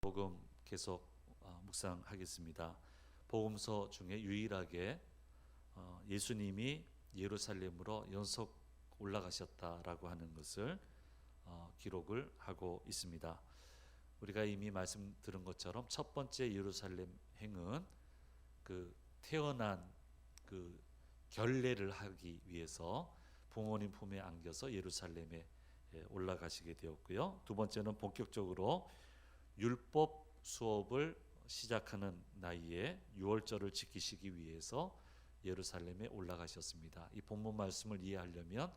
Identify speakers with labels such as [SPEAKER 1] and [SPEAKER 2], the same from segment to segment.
[SPEAKER 1] 복음 계속 묵상하겠습니다. 복음서 중에 유일하게 예수님이 예루살렘으로 연속 올라가셨다라고 하는 것을 기록을 하고 있습니다. 우리가 이미 말씀 들은 것처럼 첫 번째 예루살렘 행은 그 태어난 그 결례를 하기 위해서 부모님 품에 안겨서 예루살렘에 올라가시게 되었고요. 두 번째는 본격적으로 율법 수업을 시작하는 나이에 유월절을 지키시기 위해서 예루살렘에 올라가셨습니다. 이 본문 말씀을 이해하려면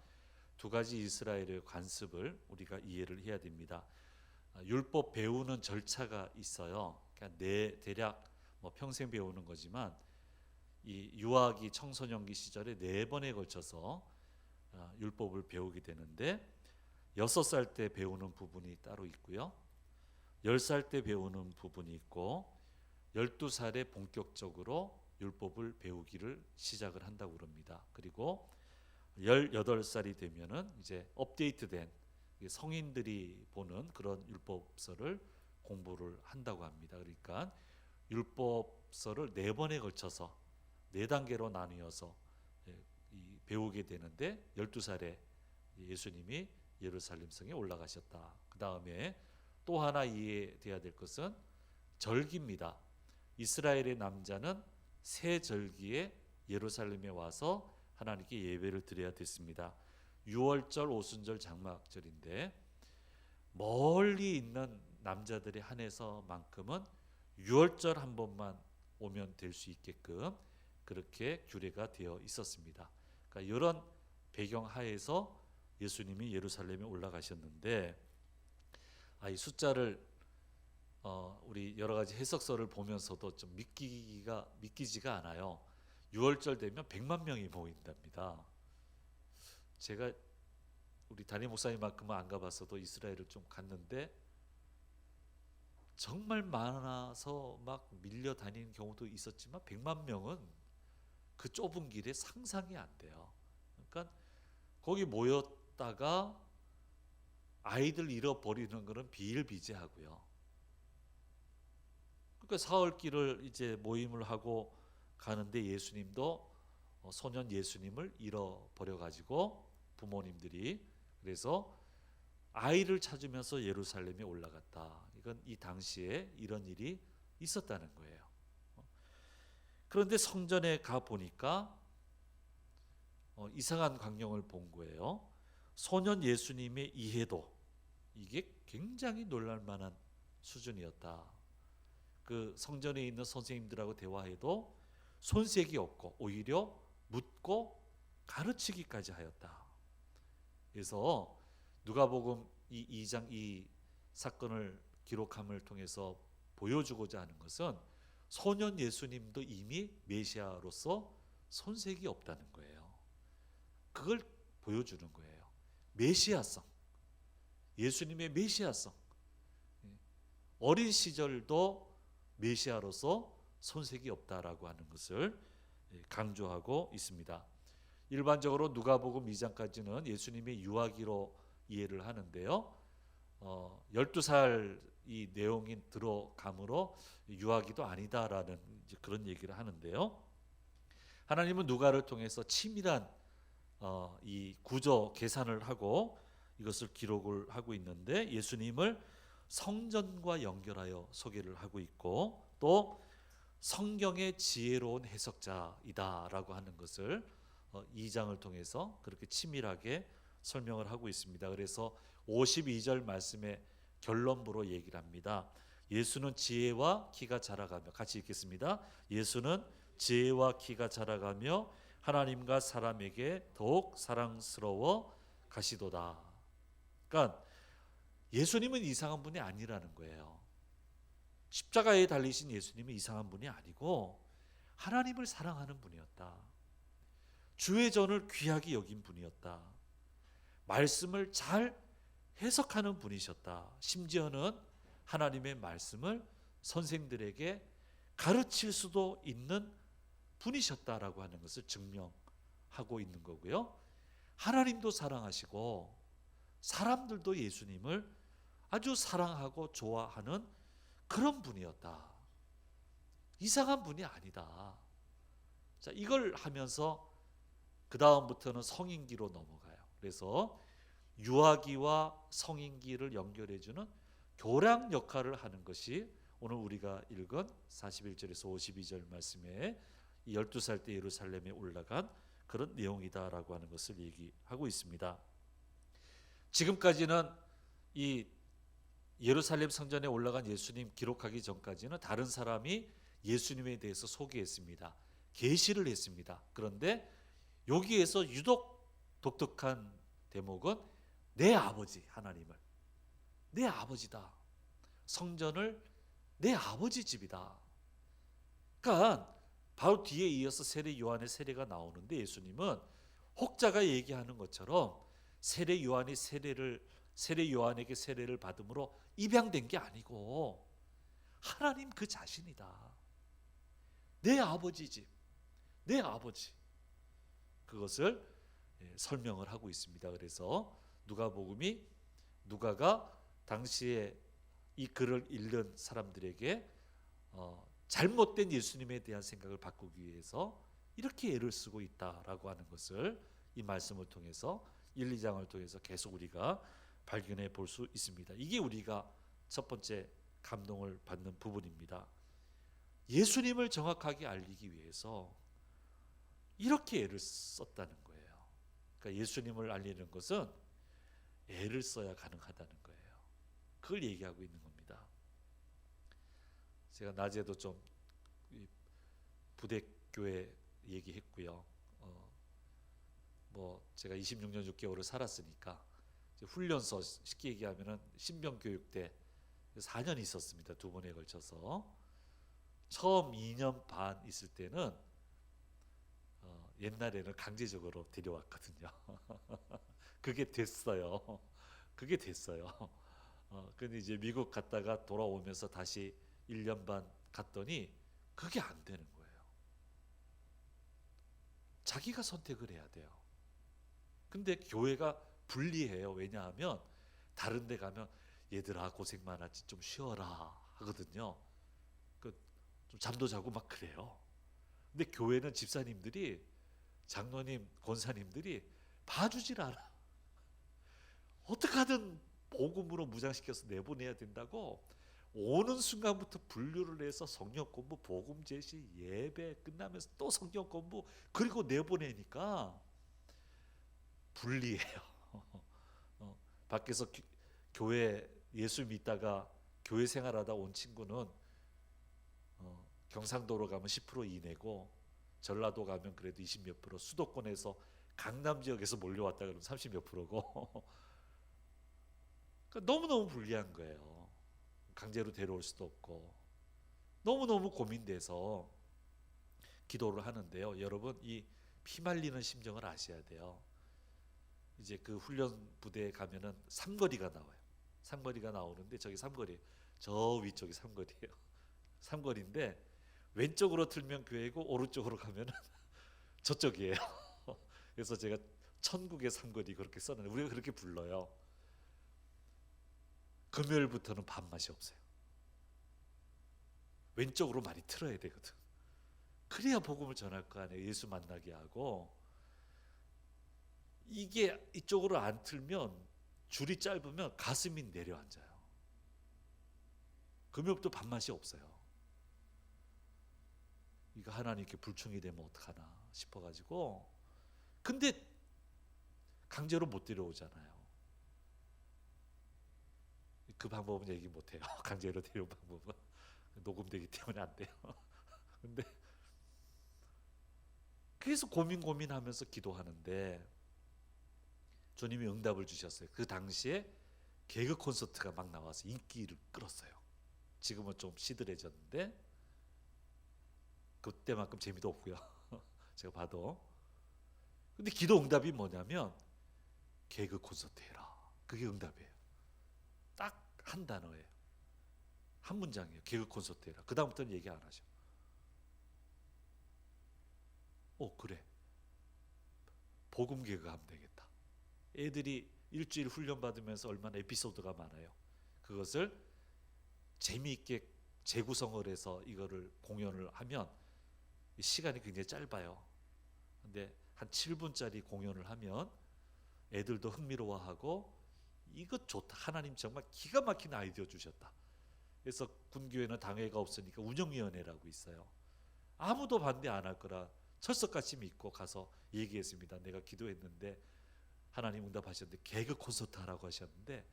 [SPEAKER 1] 두 가지 이스라엘의 관습을 우리가 이해를 해야 됩니다. 율법 배우는 절차가 있어요. 그러니까 대략 평생 배우는 거지만 이 유아기 청소년기 시절에 4번에 걸쳐서 율법을 배우게 되는데 6살 때 배우는 부분이 따로 있고요. 10살 때 배우는 부분이 있고 12살에 본격적으로 율법을 배우기를 시작을 한다고 그럽니다. 그리고 18살이 되면은 이제 업데이트된 성인들이 보는 그런 율법서를 공부를 한다고 합니다. 그러니까 율법서를 4번에 걸쳐서 4단계로 나뉘어서 배우게 되는데 12살에 예수님이 예루살렘 성에 올라가셨다. 그 다음에 또 하나 이해돼야 될 것은 절기입니다. 이스라엘의 남자는 새 절기에 예루살렘에 와서 하나님께 예배를 드려야 됐습니다. 유월절, 오순절, 장막절인데 멀리 있는 남자들에 한해서만큼은 유월절 한 번만 오면 될 수 있게끔 그렇게 규례가 되어 있었습니다. 그러니까 이런 배경 하에서 예수님이 예루살렘에 올라가셨는데 이 숫자를 우리 여러 가지 해석서를 보면서도 좀 믿기지가 않아요. 6월절 되면 100만 명이 모인답니다. 제가 우리 담임 목사님만큼은 안 가봤어도 이스라엘을 좀 갔는데 정말 많아서 막 밀려 다니는 경우도 있었지만 100만 명은 그 좁은 길에 상상이 안 돼요. 그러니까 거기 모였다가 아이들 잃어버리는 것은 비일비재하고요. 그러니까 사흘길을 이제 모임을 하고 가는데 예수님도 소년 예수님을 잃어버려 가지고 부모님들이 그래서 아이를 찾으면서 예루살렘에 올라갔다. 이건 이 당시에 이런 일이 있었다는 거예요. 그런데 성전에 가 보니까 이상한 광경을 본 거예요. 소년 예수님의 이해도 이게 굉장히 놀랄만한 수준이었다. 그 성전에 있는 선생님들하고 대화해도 손색이 없고 오히려 묻고 가르치기까지 하였다. 그래서 누가복음 이 2장 이 사건을 기록함을 통해서 보여주고자 하는 것은 소년 예수님도 이미 메시아로서 손색이 없다는 거예요. 그걸 보여주는 거예요. 메시아성, 예수님의 메시아성, 어린 시절도 메시아로서 손색이 없다라고 하는 것을 강조하고 있습니다. 일반적으로 누가복음 2장까지는 예수님의 유아기로 이해를 하는데요. 12살 이 내용이 들어가므로 유아기도 아니다라는 그런 얘기를 하는데요. 하나님은 누가를 통해서 치밀한 이 구조 계산을 하고 이것을 기록을 하고 있는데 예수님을 성전과 연결하여 소개를 하고 있고 또 성경의 지혜로운 해석자이다라고 하는 것을 2장을 통해서 그렇게 치밀하게 설명을 하고 있습니다. 그래서 52절 말씀의 결론부로 얘기를 합니다. 예수는 지혜와 키가 자라가며 같이 읽겠습니다. 예수는 지혜와 키가 자라가며 하나님과 사람에게 더욱 사랑스러워 가시도다. 그러니까 예수님은 이상한 분이 아니라는 거예요. 십자가에 달리신 예수님은 이상한 분이 아니고 하나님을 사랑하는 분이었다. 주의 전을 귀하게 여긴 분이었다. 말씀을 잘 해석하는 분이셨다. 심지어는 하나님의 말씀을 선생들에게 가르칠 수도 있는 분이셨다라고 하는 것을 증명하고 있는 거고요. 하나님도 사랑하시고 사람들도 예수님을 아주 사랑하고 좋아하는 그런 분이었다. 이상한 분이 아니다. 자, 이걸 하면서 그 다음부터는 성인기로 넘어가요. 그래서 유아기와 성인기를 연결해주는 교량 역할을 하는 것이 오늘 우리가 읽은 41절에서 52절 말씀에 이 12살 때 예루살렘에 올라간 그런 내용이다라고 하는 것을 얘기하고 있습니다. 지금까지는 이 예루살렘 성전에 올라간 예수님 기록하기 전까지는 다른 사람이 예수님에 대해서 소개했습니다. 계시를 했습니다. 그런데 여기에서 유독 독특한 대목은 내 아버지 하나님을, 내 아버지다. 성전을 내 아버지 집이다. 그러니까 바로 뒤에 이어서 세례 요한의 세례가 나오는데 예수님은 혹자가 얘기하는 것처럼 세례 요한에게 세례를 받음으로 입양된 게 아니고 하나님 그 자신이다. 내 아버지 집, 내 아버지. 그것을 설명을 하고 있습니다. 그래서 누가가 당시에 이 글을 읽는 사람들에게 잘못된 예수님에 대한 생각을 바꾸기 위해서 이렇게 애를 쓰고 있다라고 하는 것을 이 말씀을 통해서 1, 2장을 통해서 계속 우리가 발견해 볼 수 있습니다. 이게 우리가 첫 번째 감동을 받는 부분입니다. 예수님을 정확하게 알리기 위해서 이렇게 애를 썼다는 거예요. 그러니까 예수님을 알리는 것은 애를 써야 가능하다는 거예요. 그걸 얘기하고 있는 겁니다. 제가 낮에도 좀 부대교회 얘기했고요. 제가 26년 6개월을 살았으니까 훈련소 쉽게 얘기하면은 신병교육대 4년 있었습니다. 2번에 걸쳐서. 처음 2년 반 있을 때는 옛날에는 강제적으로 데려왔거든요. 그게 됐어요. 근데 이제 미국 갔다가 돌아오면서 다시 1년 반 갔더니 그게 안 되는 거예요. 자기가 선택을 해야 돼요. 근데 교회가 불리해요. 왜냐하면 다른 데 가면 얘들아 고생 많았지 좀 쉬어라 하거든요. 좀 잠도 자고 막 그래요. 근데 교회는 집사님들이, 장로님, 권사님들이 봐주질 않아. 어떻게 하든 복음으로 무장시켜서 내보내야 된다고 오는 순간부터 분류를 해서 성경 공부, 복음 제시, 예배 끝나면서 또 성경 공부, 그리고 내보내니까 불리해요. 밖에서 교회 예수 믿다가 교회 생활하다 온 친구는 경상도로 가면 10% 이내고 전라도 가면 그래도 20몇 %, 수도권에서 강남 지역에서 몰려왔다 그러면 30몇 %고 그러니까 너무너무 불리한 거예요. 강제로 데려올 수도 없고 너무너무 고민돼서 기도를 하는데요. 여러분 이 피말리는 심정을 아셔야 돼요. 이제 그 훈련 부대에 가면은 삼거리가 나와요. 삼거리가 나오는데 저기 삼거리, 저 위쪽이 삼거리예요. 삼거리인데 왼쪽으로 틀면 교회고 오른쪽으로 가면은 저쪽이에요. 그래서 제가 천국의 삼거리 그렇게 써놨는데 우리가 그렇게 불러요. 금요일부터는 밥맛이 없어요. 왼쪽으로 많이 틀어야 되거든. 그래야 복음을 전할 거 아니에요. 예수 만나게 하고. 이게 이쪽으로 안 틀면 줄이 짧으면 가슴이 내려앉아요. 금요일도 밥맛이 없어요. 이거 하나님께 불충이 되면 어떡하나 싶어가지고. 근데 강제로 못 데려오잖아요. 그 방법은 얘기 못해요. 강제로 데려온 방법은 녹음되기 때문에 안 돼요. 근데 그래서 고민하면서 기도하는데 주님이 응답을 주셨어요. 그 당시에 개그 콘서트가 막 나와서 인기를 끌었어요. 지금은 좀 시들해졌는데 그때만큼 재미도 없고요. 제가 봐도. 근데 기도 응답이 뭐냐면 개그 콘서트 해라. 그게 응답이에요. 딱 한 단어예요. 한 문장이에요. 개그 콘서트 해라. 그 다음부터는 얘기 안 하죠. 그래. 복음 개그 하면 되겠다. 애들이 일주일 훈련 받으면서 얼마나 에피소드가 많아요. 그것을 재미있게 재구성을 해서 이거를 공연을 하면 시간이 굉장히 짧아요. 근데 한 7분짜리 공연을 하면 애들도 흥미로워하고 이거 좋다. 하나님 정말 기가 막힌 아이디어 주셨다. 그래서 군교회는 당회가 없으니까 운영위원회라고 있어요. 아무도 반대 안 할 거라 철석같이 믿고 가서 얘기했습니다. 내가 기도했는데 하나님 응답하셨는데 개그 콘서트 하라고 하셨는데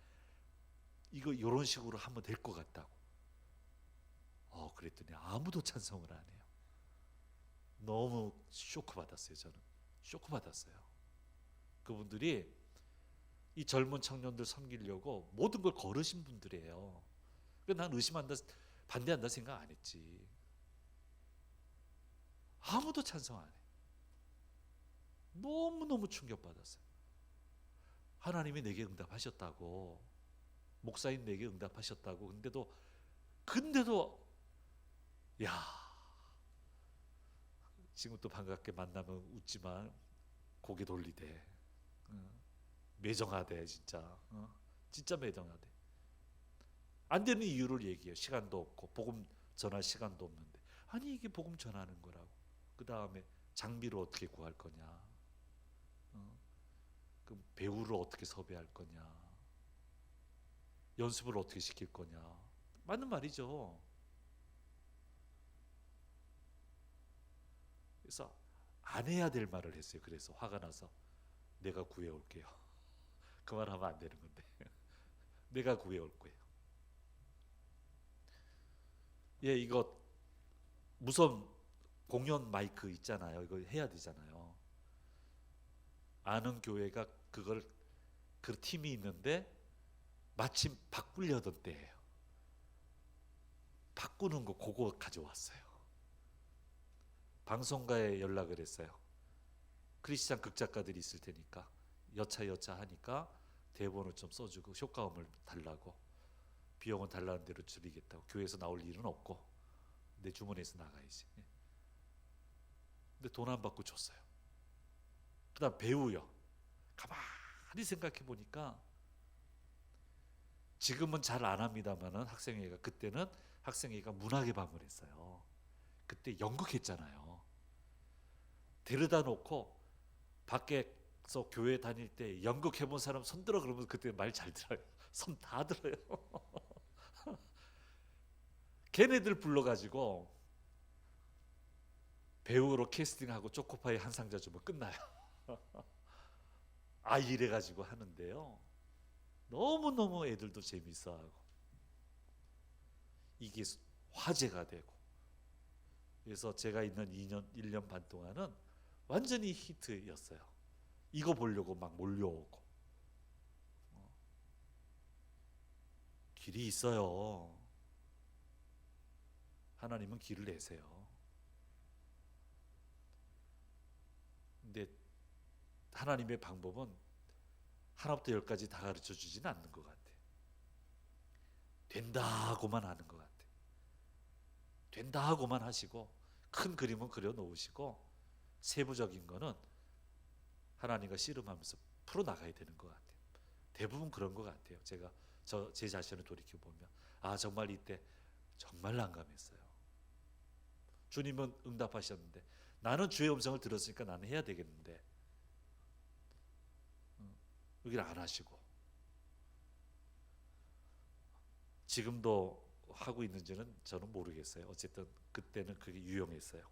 [SPEAKER 1] 이거 이런 식으로 하면 될 것 같다고. 그랬더니 아무도 찬성을 안 해요. 너무 쇼크 받았어요. 저는 쇼크 받았어요. 그분들이 이 젊은 청년들 섬기려고 모든 걸 걸으신 분들이에요. 그래서 난 의심한다, 반대한다 생각 안 했지. 아무도 찬성 안 해. 너무너무 충격받았어요. 하나님이 내게 응답하셨다고, 목사님 내게 응답하셨다고. 근데도 야, 지금 또 반갑게 만나면 웃지만 고개 돌리대. 매정하대 진짜. 진짜 매정하대. 안 되는 이유를 얘기해요. 시간도 없고 복음 전할 시간도 없는데. 아니 이게 복음 전하는 거라고. 그 다음에 장비를 어떻게 구할 거냐. 그럼 배우를 어떻게 섭외할 거냐. 연습을 어떻게 시킬 거냐. 맞는 말이죠. 그래서 안 해야 될 말을 했어요. 그래서 화가 나서 내가 구해올게요. 그 말 하면 안 되는 건데 내가 구해올 거예요. 예, 이거 무선 공연 마이크 있잖아요. 이거 해야 되잖아요. 아는 교회가 그 팀이 있는데 마침 바꾸려던 때예요. 바꾸는 거 그거 가져왔어요. 방송가에 연락을 했어요. 크리스찬 극작가들이 있을 테니까 여차 하니까 대본을 좀 써주고 효과음을 달라고, 비용은 달라는 대로 줄이겠다고. 교회에서 나올 일은 없고 내 주머니에서 나가야지. 근데 돈 안 받고 줬어요. 그 다음 배우요. 가만히 생각해 보니까 지금은 잘 안 합니다만은 학생회가, 그때는 학생회가 문학의 밤을 했어요. 그때 연극했잖아요. 데려다 놓고 밖에서 교회 다닐 때 연극해본 사람 손들어 그러면 그때 말 잘 들어요. 손 다 들어요. 걔네들 불러가지고 배우로 캐스팅하고 초코파이 한 상자 주면 끝나요. 이래가지고 하는데요. 너무너무 애들도 재밌어하고 이게 화제가 되고, 그래서 제가 있는 1년 반 동안은 완전히 히트였어요. 이거 보려고 막 몰려오고. 길이 있어요. 하나님은 길을 내세요. 근데 하나님의 방법은 하나부터 열까지 다 가르쳐 주지는 않는 것 같아. 된다고만 하는 것 같아. 된다고만 하시고 큰 그림은 그려 놓으시고 세부적인 거는 하나님과 씨름하면서 풀어 나가야 되는 것 같아요. 대부분 그런 것 같아요. 제가 제 자신을 돌이켜 보면 정말 이때 정말 난감했어요. 주님은 응답하셨는데 나는 주의 음성을 들었으니까 나는 해야 되겠는데 여기를 안 하시고, 지금도 하고 있는지는 저는 모르겠어요. 어쨌든 그때는 그게 유용했어요.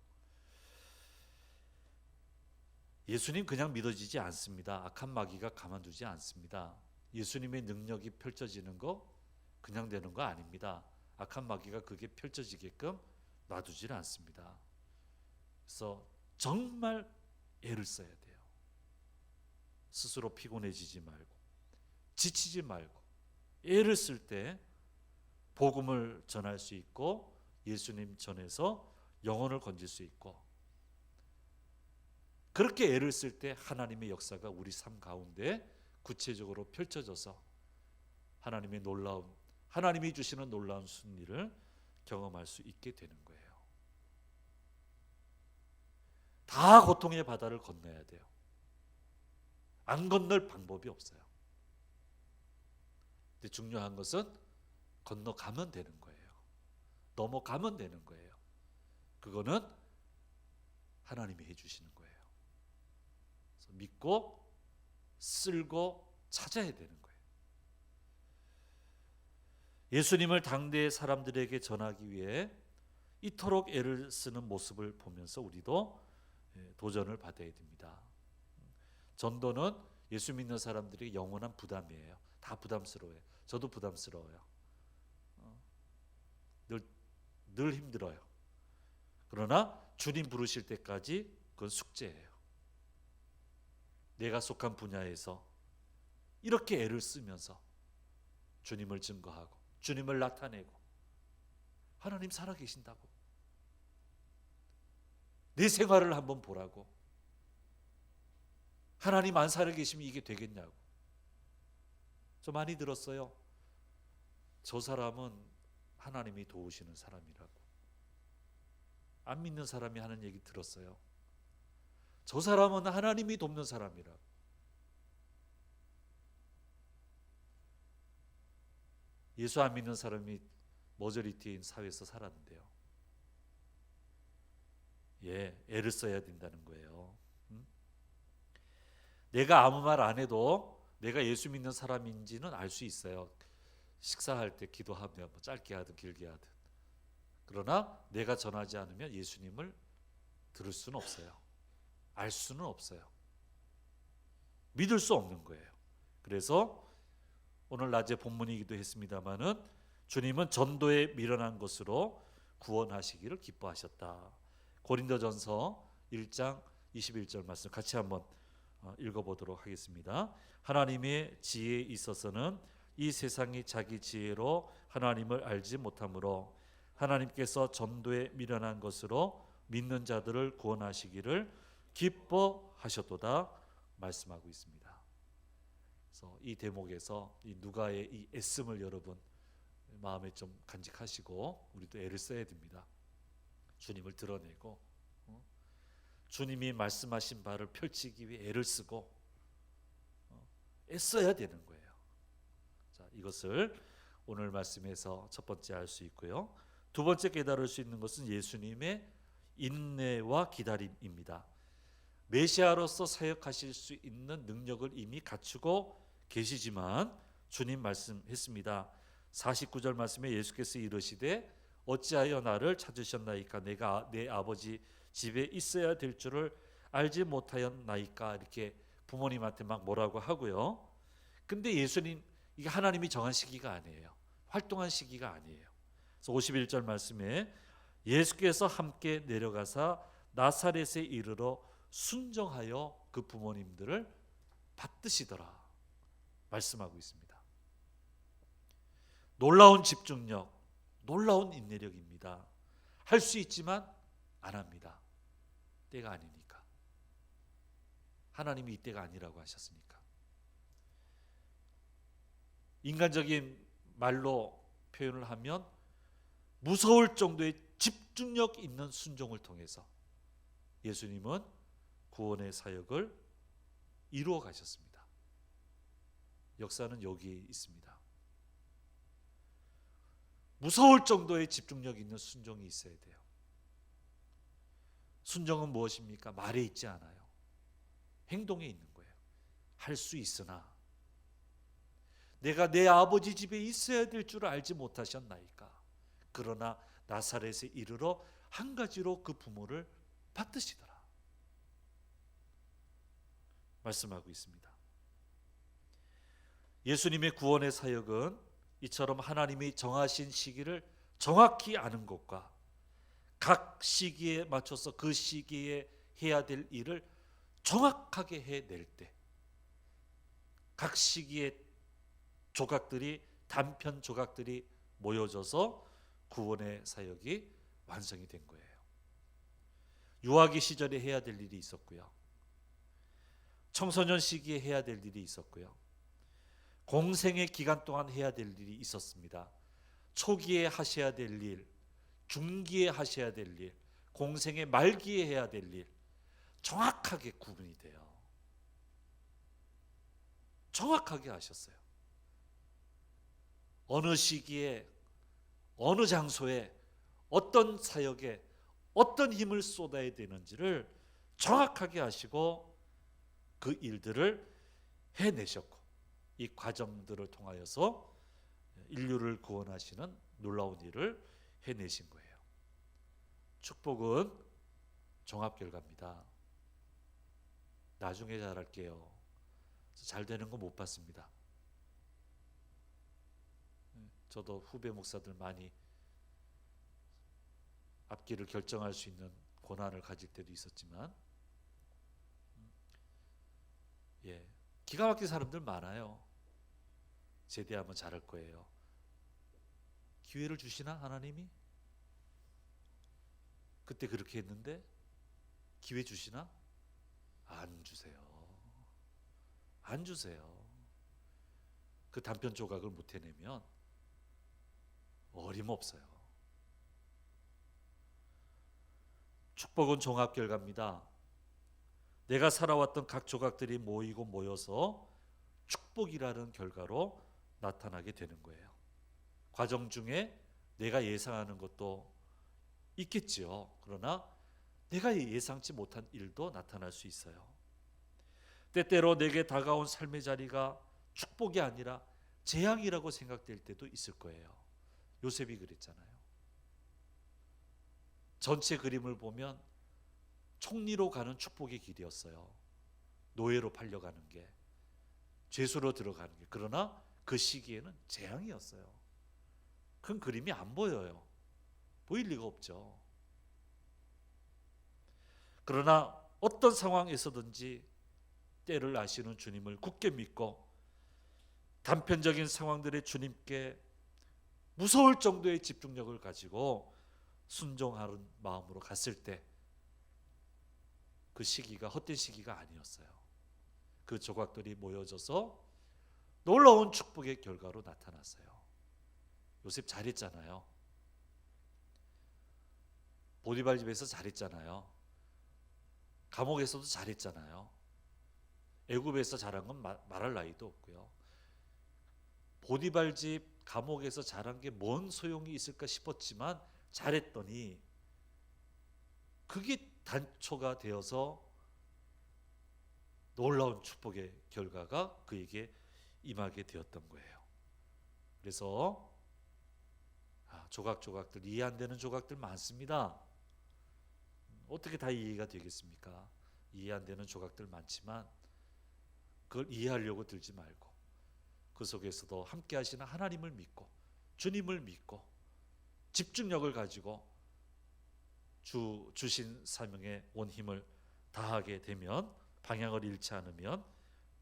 [SPEAKER 1] 예수님 그냥 믿어지지 않습니다. 악한 마귀가 가만두지 않습니다. 예수님의 능력이 펼쳐지는 거 그냥 되는 거 아닙니다. 악한 마귀가 그게 펼쳐지게끔 놔두질 않습니다. 그래서 정말 애를 써야 돼요. 스스로 피곤해지지 말고 지치지 말고 애를 쓸 때 복음을 전할 수 있고 예수님 전해서 영혼을 건질 수 있고, 그렇게 애를 쓸 때 하나님의 역사가 우리 삶 가운데 구체적으로 펼쳐져서 하나님이 주시는 놀라운 승리를 경험할 수 있게 되는 거예요. 다 고통의 바다를 건너야 돼요. 안 건널 방법이 없어요. 근데 중요한 것은 건너가면 되는 거예요. 넘어가면 되는 거예요. 그거는 하나님이 해주시는 거예요. 그래서 믿고 쓸고 찾아야 되는 거예요. 예수님을 당대의 사람들에게 전하기 위해 이토록 애를 쓰는 모습을 보면서 우리도 도전을 받아야 됩니다. 전도는 예수 믿는 사람들이 영원한 부담이에요. 다 부담스러워요. 저도 부담스러워요. 늘 힘들어요. 그러나 주님 부르실 때까지 그건 숙제예요. 내가 속한 분야에서 이렇게 애를 쓰면서 주님을 증거하고 주님을 나타내고 하나님 살아계신다고 내 생활을 한번 보라고 하나님 안 살아계시면 이게 되겠냐고. 저 많이 들었어요. 저 사람은 하나님이 도우시는 사람이라고. 안 믿는 사람이 하는 얘기 들었어요. 저 사람은 하나님이 돕는 사람이라고. 예수 안 믿는 사람이 머저리티인 사회에서 살았는데요. 애를 써야 된다는 거예요. 내가 아무 말 안 해도 내가 예수 믿는 사람인지는 알 수 있어요. 식사할 때 기도하며 짧게 하든 길게 하든. 그러나 내가 전하지 않으면 예수님을 들을 수는 없어요. 알 수는 없어요. 믿을 수 없는 거예요. 그래서 오늘 낮에 본문이기도 했습니다마는 주님은 전도에 미련한 것으로 구원하시기를 기뻐하셨다. 고린도전서 1장 21절 말씀 같이 한번 읽어보도록 하겠습니다. 하나님의 지혜에 있어서는 이 세상이 자기 지혜로 하나님을 알지 못하므로 하나님께서 전도에 미련한 것으로 믿는 자들을 구원하시기를 기뻐하셨도다 말씀하고 있습니다. 그래서 이 대목에서 이 누가의 이 애씀을 여러분 마음에 좀 간직하시고 우리도 애를 써야 됩니다. 주님을 드러내고 주님이 말씀하신 바를 펼치기 위해 애를 쓰고 애써야 되는 거예요. 자, 이것을 오늘 말씀에서 첫 번째 알 수 있고요. 두 번째 깨달을 수 있는 것은 예수님의 인내와 기다림입니다. 메시아로서 사역하실 수 있는 능력을 이미 갖추고 계시지만 주님 말씀했습니다. 49절 말씀에 예수께서 이르시되 어찌하여 나를 찾으셨나이까 내가 내 아버지 집에 있어야 될 줄을 알지 못하였나이까. 이렇게 부모님한테 막 뭐라고 하고요. 근데 예수님 이게 하나님이 정한 시기가 아니에요. 활동한 시기가 아니에요. 그래서 51절 말씀에 예수께서 함께 내려가사 나사렛에 이르러 순종하여 그 부모님들을 받드시더라 말씀하고 있습니다. 놀라운 집중력, 놀라운 인내력입니다. 할 수 있지만 안 합니다. 때가 아니니까. 하나님이 이때가 아니라고 하셨으니까. 인간적인 말로 표현을 하면 무서울 정도의 집중력 있는 순종을 통해서 예수님은 구원의 사역을 이루어 가셨습니다. 역사는 여기 있습니다. 무서울 정도의 집중력 있는 순종이 있어야 돼요. 순종은 무엇입니까? 말에 있지 않아요. 행동에 있는 거예요. 할 수 있으나 내가 내 아버지 집에 있어야 될 줄 알지 못하셨나이까. 그러나 나사렛에 이르러 한 가지로 그 부모를 받드시더라 말씀하고 있습니다. 예수님의 구원의 사역은 이처럼 하나님이 정하신 시기를 정확히 아는 것과 각 시기에 맞춰서 그 시기에 해야 될 일을 정확하게 해낼 때 각 시기의 조각들이 단편 조각들이 모여져서 구원의 사역이 완성이 된 거예요. 유아기 시절에 해야 될 일이 있었고요. 청소년 시기에 해야 될 일이 있었고요. 공생의 기간 동안 해야 될 일이 있었습니다. 초기에 하셔야 될 일, 중기에 하셔야 될 일, 공생의 말기에 해야 될 일 정확하게 구분이 돼요. 정확하게 하셨어요. 어느 시기에 어느 장소에 어떤 사역에 어떤 힘을 쏟아야 되는지를 정확하게 하시고 그 일들을 해내셨고 이 과정들을 통하여서 인류를 구원하시는 놀라운 일을 해내신 거예요. 축복은 종합 결과입니다. 나중에 잘할게요. 잘 되는 거 못 봤습니다. 저도 후배 목사들 많이 앞길을 결정할 수 있는 고난을 가질 때도 있었지만 기가 막힌 사람들 많아요. 제대하면 잘할 거예요. 기회를 주시나 하나님이? 그때 그렇게 했는데 기회 주시나? 안 주세요. 안 주세요. 그 단편 조각을 못 해내면 어림없어요. 축복은 종합 결과입니다. 내가 살아왔던 각 조각들이 모이고 모여서 축복이라는 결과로 나타나게 되는 거예요. 과정 중에 내가 예상하는 것도 있겠지요. 그러나 내가 예상치 못한 일도 나타날 수 있어요. 때때로 내게 다가온 삶의 자리가 축복이 아니라 재앙이라고 생각될 때도 있을 거예요. 요셉이 그랬잖아요. 전체 그림을 보면 총리로 가는 축복의 길이었어요. 노예로 팔려가는 게, 죄수로 들어가는 게. 그러나 그 시기에는 재앙이었어요. 큰 그림이 안 보여요. 보일 리가 없죠. 그러나 어떤 상황에서든지 때를 아시는 주님을 굳게 믿고 단편적인 상황들의 주님께 무서울 정도의 집중력을 가지고 순종하는 마음으로 갔을 때 그 시기가 헛된 시기가 아니었어요. 그 조각들이 모여져서 놀라운 축복의 결과로 나타났어요. 요셉 잘했잖아요. 보디발 집에서 잘했잖아요. 감옥에서도 잘했잖아요. 애굽에서 잘한 건 말할 나위도 없고요. 보디발 집 감옥에서 잘한 게 뭔 소용이 있을까 싶었지만 잘했더니 그게 단초가 되어서 놀라운 축복의 결과가 그에게 임하게 되었던 거예요. 그래서 조각조각들, 이해 안 되는 조각들 많습니다. 어떻게 다 이해가 되겠습니까? 이해 안 되는 조각들 많지만 그걸 이해하려고 들지 말고 그 속에서도 함께 하시는 하나님을 믿고 주님을 믿고 집중력을 가지고 주신 사명에 온 힘을 다하게 되면, 방향을 잃지 않으면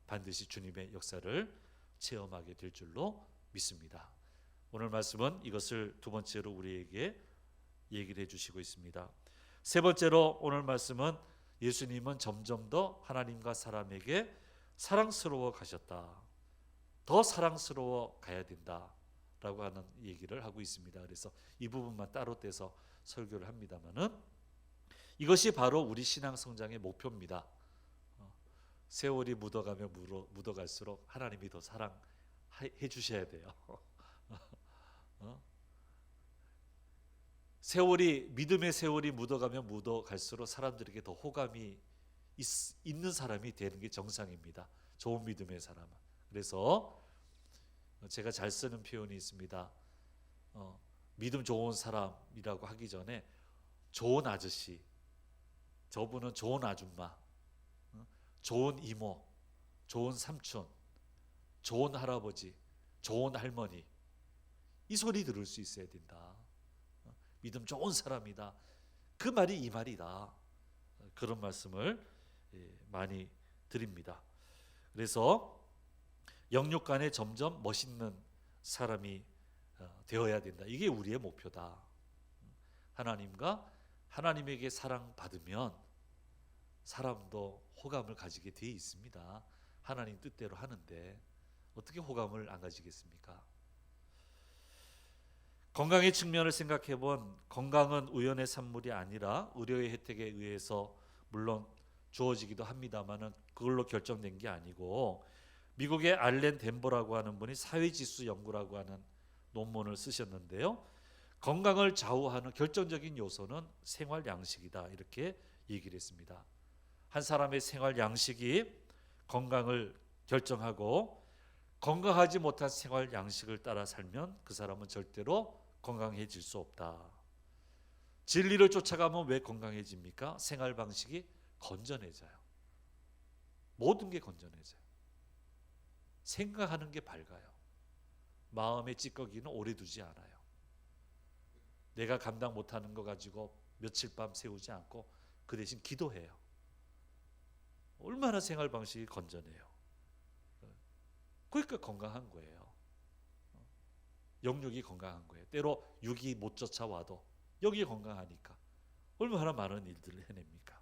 [SPEAKER 1] 반드시 주님의 역사를 체험하게 될 줄로 믿습니다. 오늘 말씀은 이것을 두 번째로 우리에게 얘기를 해주시고 있습니다. 세 번째로 오늘 말씀은 예수님은 점점 더 하나님과 사람에게 사랑스러워 가셨다. 더 사랑스러워 가야 된다라고 하는 얘기를 하고 있습니다. 그래서 이 부분만 따로 떼서 설교를 합니다만은 이것이 바로 우리 신앙 성장의 목표입니다. 세월이 묻어가며 묻어갈수록 하나님이 더 사랑해 주셔야 돼요. 믿음의 세월이 묻어가며 묻어갈수록 사람들에게 더 호감이 있는 사람이 되는 게 정상입니다. 좋은 믿음의 사람은. 그래서 제가 잘 쓰는 표현이 있습니다. 믿음 좋은 사람이라고 하기 전에 좋은 아저씨, 저분은 좋은 아줌마, 좋은 이모, 좋은 삼촌, 좋은 할아버지, 좋은 할머니, 이 소리 들을 수 있어야 된다. 믿음 좋은 사람이다. 그 말이 이 말이다. 그런 말씀을 많이 드립니다. 그래서 영육간에 점점 멋있는 사람이 되어야 된다. 이게 우리의 목표다. 하나님과 하나님에게 사랑받으면 사람도 호감을 가지게 돼 있습니다. 하나님 뜻대로 하는데 어떻게 호감을 안 가지겠습니까? 건강의 측면을 생각해 본 건강은 우연의 산물이 아니라 의료의 혜택에 의해서 물론 주어지기도 합니다만은 그걸로 결정된 게 아니고, 미국의 알렌 덴버라고 하는 분이 사회지수 연구라고 하는 논문을 쓰셨는데요. 건강을 좌우하는 결정적인 요소는 생활 양식이다. 이렇게 얘기를 했습니다. 한 사람의 생활 양식이 건강을 결정하고 건강하지 못한 생활 양식을 따라 살면 그 사람은 절대로 건강해질 수 없다. 진리를 쫓아가면 왜 건강해집니까? 생활 방식이 건전해져요. 모든 게 건전해져요. 생각하는 게 밝아요. 마음의 찌꺼기는 오래 두지 않아요. 내가 감당 못하는 거 가지고 며칠 밤 새우지 않고 그 대신 기도해요. 얼마나 생활 방식이 건전해요. 그러니까 건강한 거예요. 영육이 건강한 거예요. 때로 육이 못 쫓아와도 영이 건강하니까 얼마나 많은 일들을 해냅니까?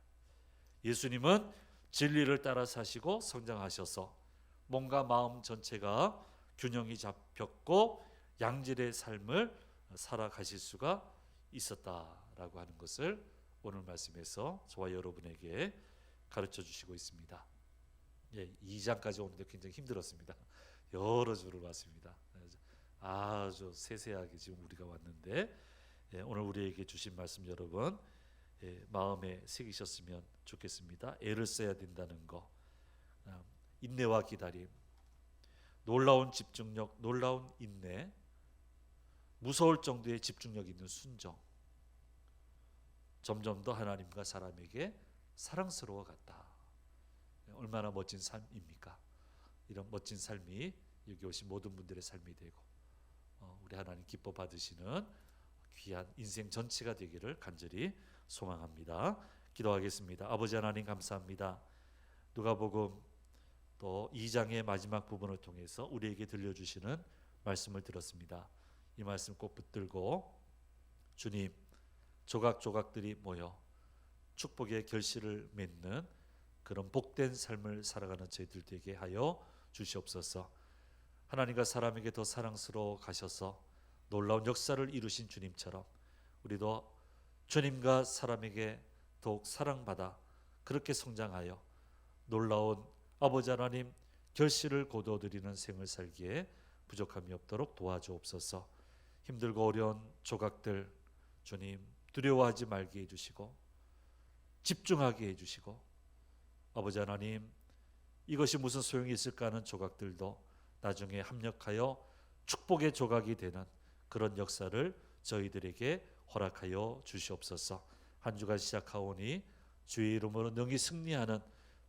[SPEAKER 1] 예수님은 진리를 따라 사시고 성장하셔서 몸과 마음 전체가 균형이 잡혔고 양질의 삶을 살아가실 수가 있었다라고 하는 것을 오늘 말씀에서 저와 여러분에게 가르쳐 주시고 있습니다. 2장까지 오는데 굉장히 힘들었습니다. 여러 주를 왔습니다. 아주 세세하게 지금 우리가 왔는데 오늘 우리에게 주신 말씀 여러분 마음에 새기셨으면 좋겠습니다. 애를 써야 된다는 거, 인내와 기다림, 놀라운 집중력, 놀라운 인내, 무서울 정도의 집중력 있는 순종, 점점 더 하나님과 사람에게 사랑스러워 갔다. 얼마나 멋진 삶입니까? 이런 멋진 삶이 여기 오신 모든 분들의 삶이 되고 우리 하나님 기뻐 받으시는 귀한 인생 전체가 되기를 간절히 소망합니다. 기도하겠습니다. 아버지 하나님 감사합니다. 누가복음 또 2장의 마지막 부분을 통해서 우리에게 들려주시는 말씀을 들었습니다. 이 말씀 꼭 붙들고 주님 조각조각들이 모여 축복의 결실을 맺는 그런 복된 삶을 살아가는 저희들 되게 하여 주시옵소서. 하나님과 사람에게 더 사랑스러워 가셔서 놀라운 역사를 이루신 주님처럼 우리도 주님과 사람에게 더욱 사랑받아 그렇게 성장하여 놀라운 아버지 하나님 결실을 거두어드리는 생을 살기에 부족함이 없도록 도와주옵소서. 힘들고 어려운 조각들 주님 두려워하지 말게 해주시고 집중하게 해주시고 아버지 하나님 이것이 무슨 소용이 있을까 하는 조각들도 나중에 합력하여 축복의 조각이 되는 그런 역사를 저희들에게 허락하여 주시옵소서. 한 주간 시작하오니 주의 이름으로 능히 승리하는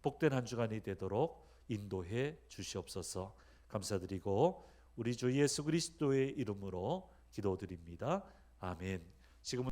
[SPEAKER 1] 복된 한 주간이 되도록 인도해 주시옵소서. 감사드리고 우리 주 예수 그리스도의 이름으로 기도드립니다. 아멘. 지금은